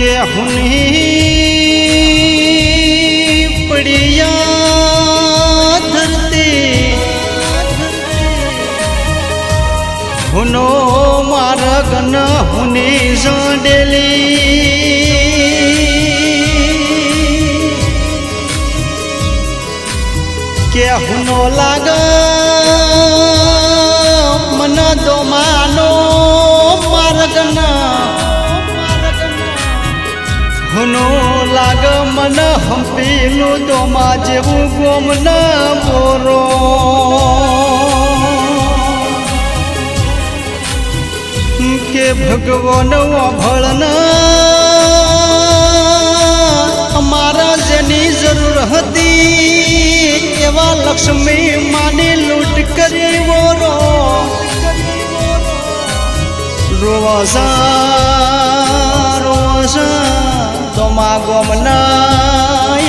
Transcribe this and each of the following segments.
के हुनी पड़िया धरती हुनो मारगन हुनी जोडेली के हुनो लाग मन दो मानो मारगन हुनो लाग मन हम पीलू दो मा जेवू गोम न बोरो के भगवान भळना अमारा जेनी जरूर हती एवा लक्ष्मी माने लूट करी बोरो रोवासा रोवासा तोमा गोमना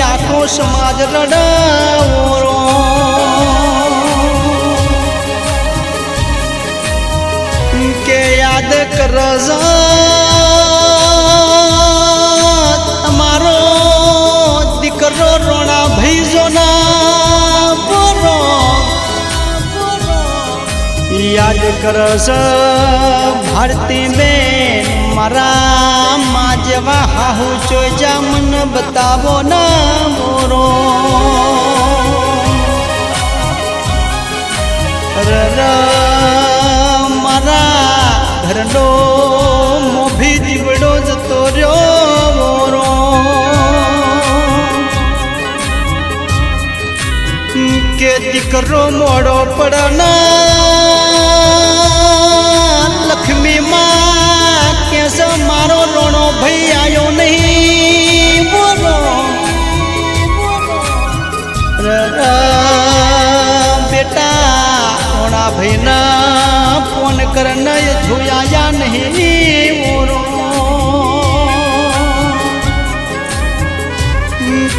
आखो समाज रडावरो के याद करजा तमारो दिकरो रोना भईजो ना बोरो याद करजा भारती में मारा माँ जेवा हाहू चोजा मन बतावो ना मोरो मारा घरनो मोभी जीवड़ो जतो रह्यो मोरो के दिकरो मोड़ो पड़ना लक्ष्मी माँ कैसे मारो रोनो भई आयो नहीं बोलो बेटा रोना भई ना फोन करना ये धोया नहीं बोलो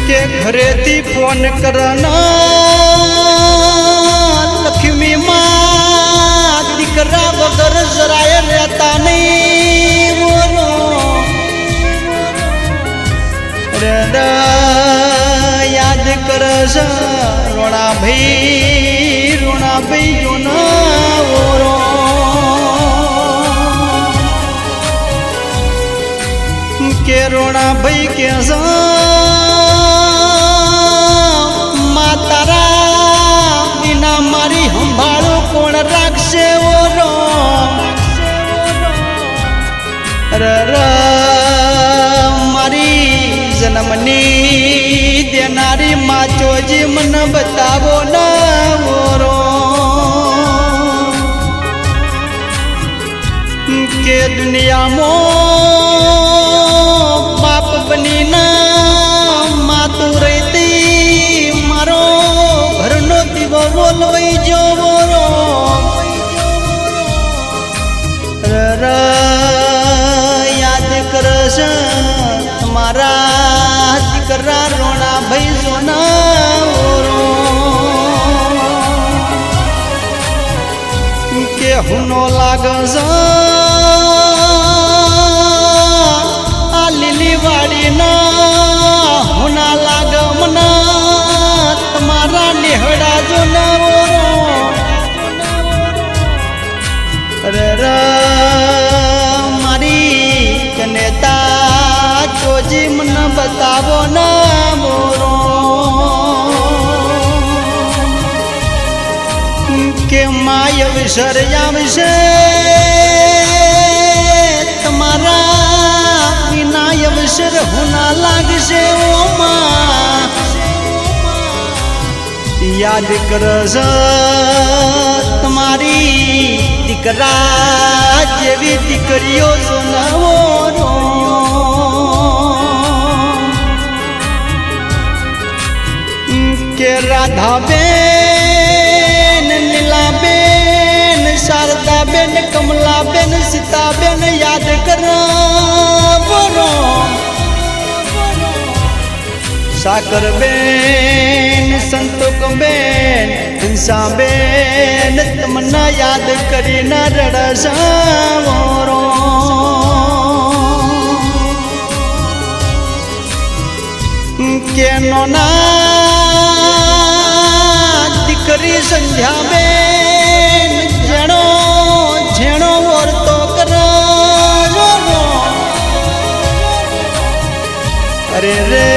के घरे थी फोन करना लक्ष्मी माँ दिकरा वगर जराय रहता नहीं बोलो याद कर रोना भाई जो ना बोलो के रोना भाई कैसा मातारा बिना मारी हंभाड़ो कोण राखशे ओरो मारी जन्मनी देनारी माँ चोजी मन बतावो ना ओरो के दुनिया मो बाप बनी ना माँ तू रहती मारो घरनो दीवो बोलवई जो बोरो याद कर तुम्हारा दिकरा रोना भई जोना बोरो के हुनो लाग लिली वाड़ी ना होना लाग मना तुम्हारा निहड़ा जो ना मारी कनेता चोजी मन बतावो ना मोरो के माय विसर यावशे तुम्हारा विनाय विसर होना लागशे ओ माँ याद कर तुम्हारी दिकरा जेवी दिकरियो सुनावो रो के राधा बेन लीला बेन शारदा बेन कमला बेन सीता बेन याद कर बोरो साकर बेन संतोक बेन हंसा बेन तमन्ना याद करी न रड़सावरो કે નોના દીકરી સંધ્યાબેન જેણો જેણો વર્તો કરો અરે રે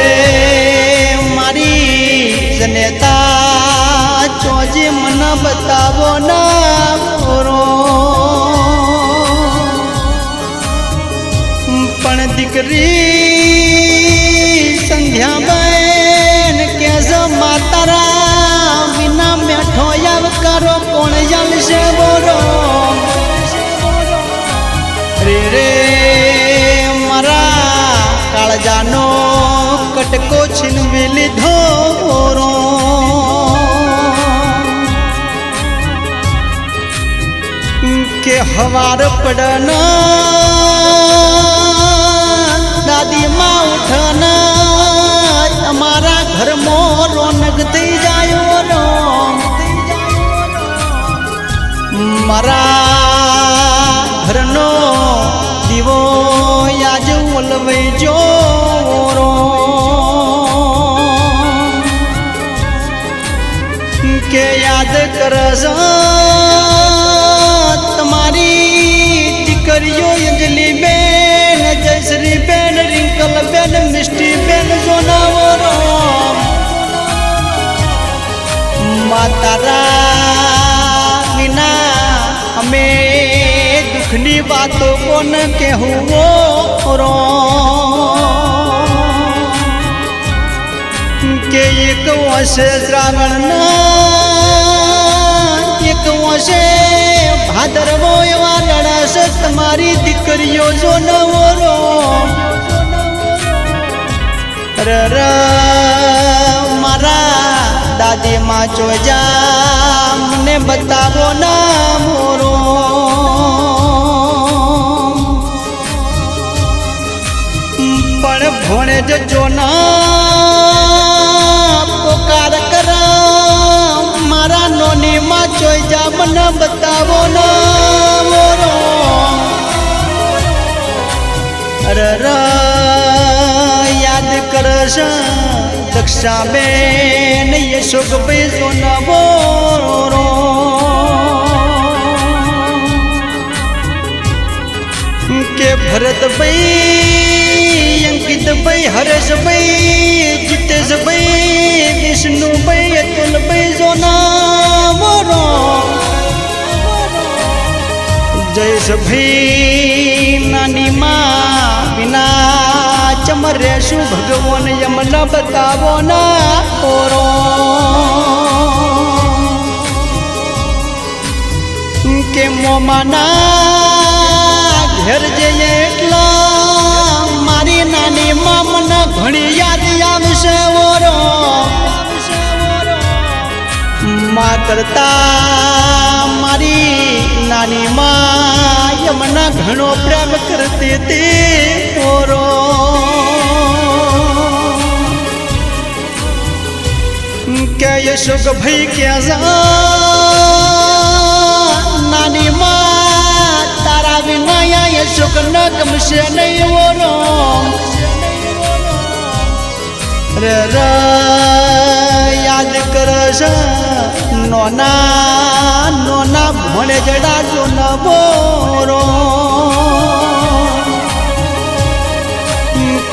મારી જનેતા ચોજી મને બતાવો ના મોરો પણ દીકરી સંધ્યાબેન કે માતારા વિના મેઠો યાવ કરો કોણ જલશે બોલો રે રે મારા કાળજાનો કટકો છીનવી લીધો રો કે હવાર પડના દાદી માં ઉઠના અમારા ઘરમાં રોનક થઈ જાય રો મારા ઘરનો દીવો યાજ ઓલવઈ જો રો કે યાદ કરસ તમારી દીકરીઓ અંજલી બેન જયશ્રી બેન રિંકલ બેન મિષ્ટી બેન જોનાવરો માતારા વિના અમે દુઃખની વાતો કોણ કહેવું રો કે એક વર્ષે શ્રાવણના એક વર્ષે ભાદરવો એવા લડાશે તમારી દીકરીઓ જો નવરો ર મારા દાદી માં જોજા મને બતાવો ના મોરો પણ ભણે જજો ના પોકાર કર મારા નોની માં જોઈ જા મને બતાવો ના મોરો અર યાદ કરશ દક્ષાબેન યશોકભાઈ સોનવો રો કે ભરતભાઈ અંકિતભાઈ હરેશભાઈ જીતેશભાઈ વિષ્ણુભાઈ અતુલભાઈ જોનાવો રો જયેશભાઈ નાની માં વિના ચમરે શું ભગવાન યમન બતાવો ના ઓરો કે મોમાના ઘેર જઈએ એટલા મારી નાની માં મને ઘણી યાદ આવશે ઓરો માં કરતા મારી નાની માં યમના ઘણો પ્રેમ કરતી હતી ઓરો કે યશોક ભાઈ ક્યાં નાની માં તારા વિના યશોક ન ગમશે નહીં ઓરો રે યાદ કરશ નોના નોના ભણે જડાજો ન બોરો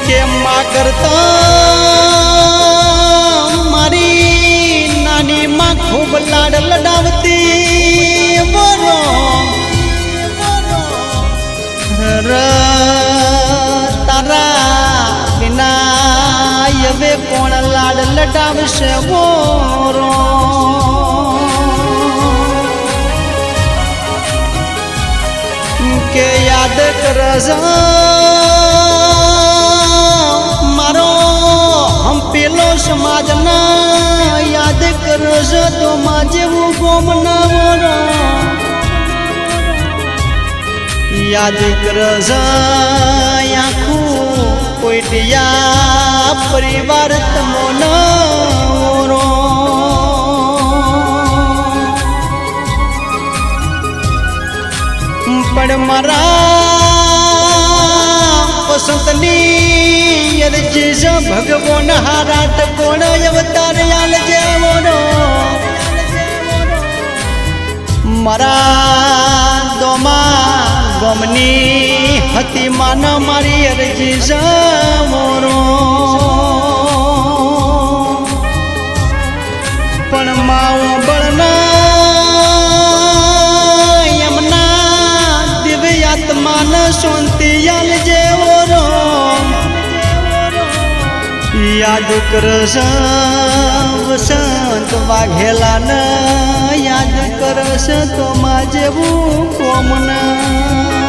કે માં કરતા મારી નાની માં ખૂબ લાડ લડાવતી બોરો તારા વિના હવે કોણ લાડ લડાવશે બોરો કે યાદ કરશ મારો હમ પેલો સમાજના યાદ કરશ તો માં જેવું ગોમ ના બોલો યાદ કરશ આખું કોઈટિયા પરિવાર તમો નો પણ મારા સંતની અરજી છે ભગવાન હારાટ કોણ અવતાર આલ જેવોનો મારા દોમા ગમની હતી માન મારી અરજી છે મોરો પણ માવો બળના એમના દિવ્ય આત્માને શાંતિ આલ જેવો રો યાદ કરશ વસંત વાઘેલાને યાદ કરશ તો માં જેવું કોમના